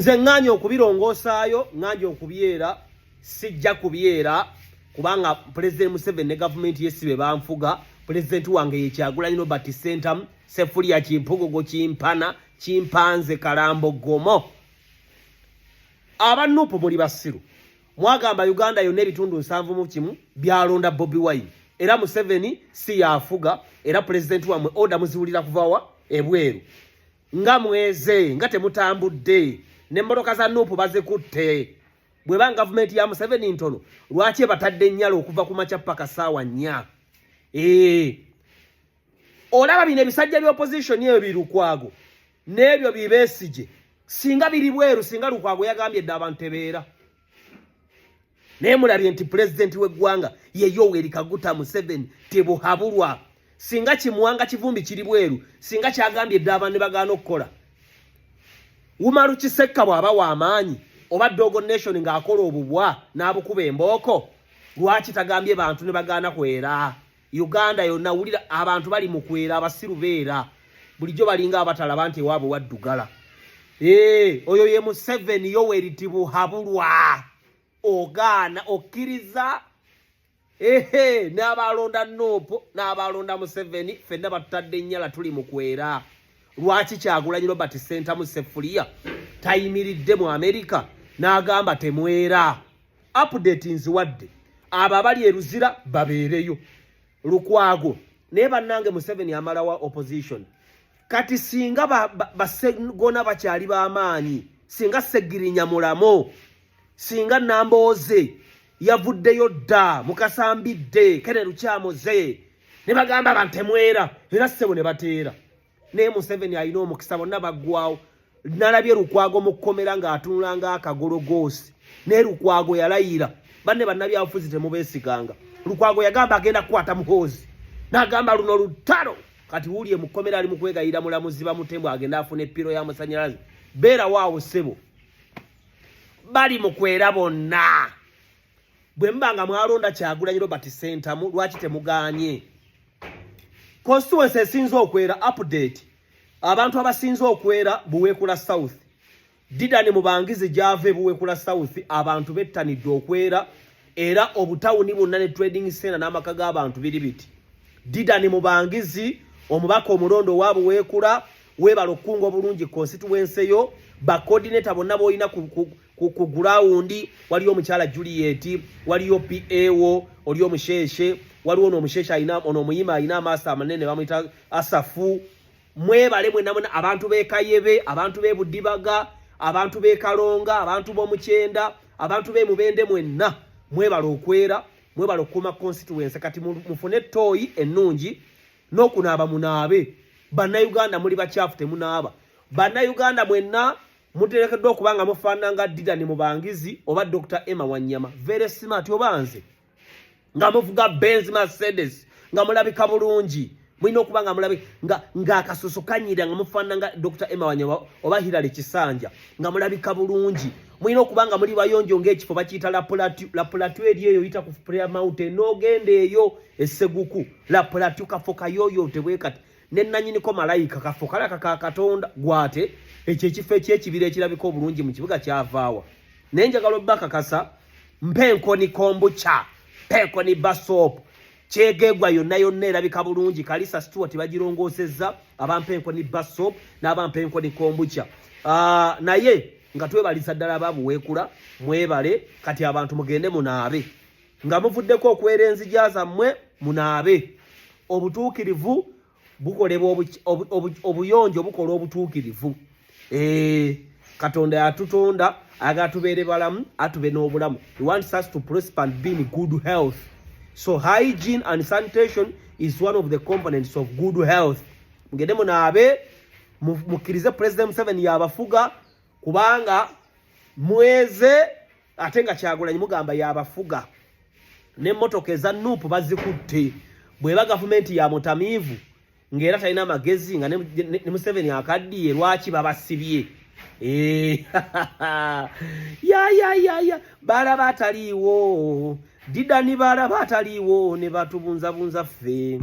Nze nganya okubirongosaayo, nganya okubyera, sijja kubyera kubanga President Museveni ne government yesibe banfuga. President wange ye Kyagulanyi Robert Sentamu, Sefulia Kimpugogo Kimpana, Kimpanze Kalambo Gomo. Abanupu muli basiru. Mwagamba Uganda yonna ebitundu 7 byalonda Bobi Wine. Era Museveni si yafuga, era President wamwe order muziwulira kuvawa ebweru. Nga mweze, nga temutambudde. Nemmotoka za Nuupu bazikutte. Bweba government ya Museveni ntono, lwaki batadde nnyalo okuva ku makya paka saawa 4. Olaba bino ebisajja bya opposition eyo birukwago. N'ebyo bibesije. Singa biri bweru, singa Lukwago yagambye dda abantu tebeera. Naye mulabye nti president w'eggwanga ye Yoweri Kaguta Museveni tebuhabulwa. Singa kimuwanga kivumbi kiri bweru, singa kyagambye dda abantu ne bagaana okukola. Umaru Kisekka bw'aba w'amaanyi oba Dogo Nation ng'akola obubwa n'abukuba embooko, lwaki tagambye bantu ne bagaana kwera? Uganda yonna wulira abantu bali mu kwera, abasiru beera, bulijjo balinga abatalaba nti ewaabwe waddugala. Oyo ye Museveni Yoweri tibuhabulwa. Ogaana okkiriza n'abalonda Nuupu n'abalonda Museveni ffenna batutadde ennyala tuli mu kwera. Lwaki Kyagulanyi Robert Sentamu Sefulia tayimiridde mu America n'agamba temwera? Update nziwadde abo abali eruzira babeereyo. Lukwago naye bannange Museveni amalawa opposition. Kati singa basegona bakyali b'amaanyi, singa Segirinya Mulamo, singa Nambooze yavuddeyo dda mukasambidde Kene Lukyamuze ne bagamba abantu temwera, era ssebo ne bateera. Naye Museveni alina omukisa bonna baggwawo. Nalabye Lukwago mu kkomera ng'atunula ng'akagologoosi. Naye Lukwago yalayira. Banne bannabyabufuzi temubeesiganga. Lukwago yagamba agenda kukwata Muhoozi. N'agamba luno lutalo. Kati wulye mu kkomera ali mu kwegayira mulamuzi Bamutembwa agenda afuna eppiro y'amasannyalaze. Beera waawo ssebo. Bali mu kwera bonna. Bwe mbanga mwalonda Kyagulanyi Robert Sentamu, lwaki temugaanye? Constituency esinza okwera update. Abantu abasinza okwera Buweekula South. Didani Mubangizi gyave Buweekula South, abantu bettanidde okwera, era obutawuni bonna ne trading center n'amaka g'abantu biri biti. Didani Mubangizi omubaka omulondo wa Buweekula, webala okkunga obulungi constituency yo, ba coordinator bonna boyina ku ground, waliyo omukyala Juliet, waliyo PAO, oliyo omusheshe, waliwo n'omusheshe ayina ono omuyima ayina amaaso amanene bamuyita Asafu. Mwebale mwenna mwenna, abantu b'e Kayebe, abantu b'e Budibaga, abantu b'e Kalonga, abantu b'Omukyenda, abantu b'e Mubende mwenna, mwebale okwera, mwebale okukuuma constituency. Kati mufune ettooyi ennungi n'okunaaba munaabe. Bannayuganda muli bakyafu temunaaba. Bannayuganda mwenna muterekeddwa okuba nga mufaanana nga Didani Mubangizi oba Dr. Emma Wanyama. Very smart obanze. Nga muvuga Benz Mercedes, nga mulabika bulungi. Mwina okuba nga mulabika nga akasusu kanyira nga mufaanana nga Dr. Emma Wanyama oba Hilary Kisanja, nga mulabika bulungi. Mwina okuba nga muli bayonjo ng'ekifo bakiyita La Plateau eyo yita ku Prayer Mountain, n'ogenda eyo esseguku La Plateau kafo kayoyo tebwekati. Nennanyiniko malayika kafo kalaka ka Katonda gwate ekyo ekifo eky'ekibira ekirabika obulungi mu kibuga kyavaawa. Naye njagala obbakakasa Mpenkoni Kombucha, Mpenkoni Basop, Kyegegwa yonna yonna erabika bulungi. Kalisa Stewart bagirongoosezza abampenkoni Basop n'abampenkoni Kombucha. Naye nga twebaliza ddala Ababuweekula, mwebale kati abantu mugende munaabe. Nga muvuddeko okwera enzija zammwe munaabe. Obutuukirivu bukolebwa obuyonjo bukola obutuukirivu. Katonda yatutonda agatubeere balamu atube n'obulamu. He wants us to prosper and be in good health. So hygiene and sanitation is one of the components of good health. Mugende munaabe, mukkirize President Museveni yabafuga kubanga mweze ate nga Kyagulanyi mugamba yabafuga. N'emmotoka eza Nuupu bazikutte. Bw'eba gavumenti ya mutamiivu ng'era talina magezi nga ne Museveni akaddiye, lwaki babasibye? Balaba ataliiwo. Didani balaba ataliiwo ne batubunzabunza ffe.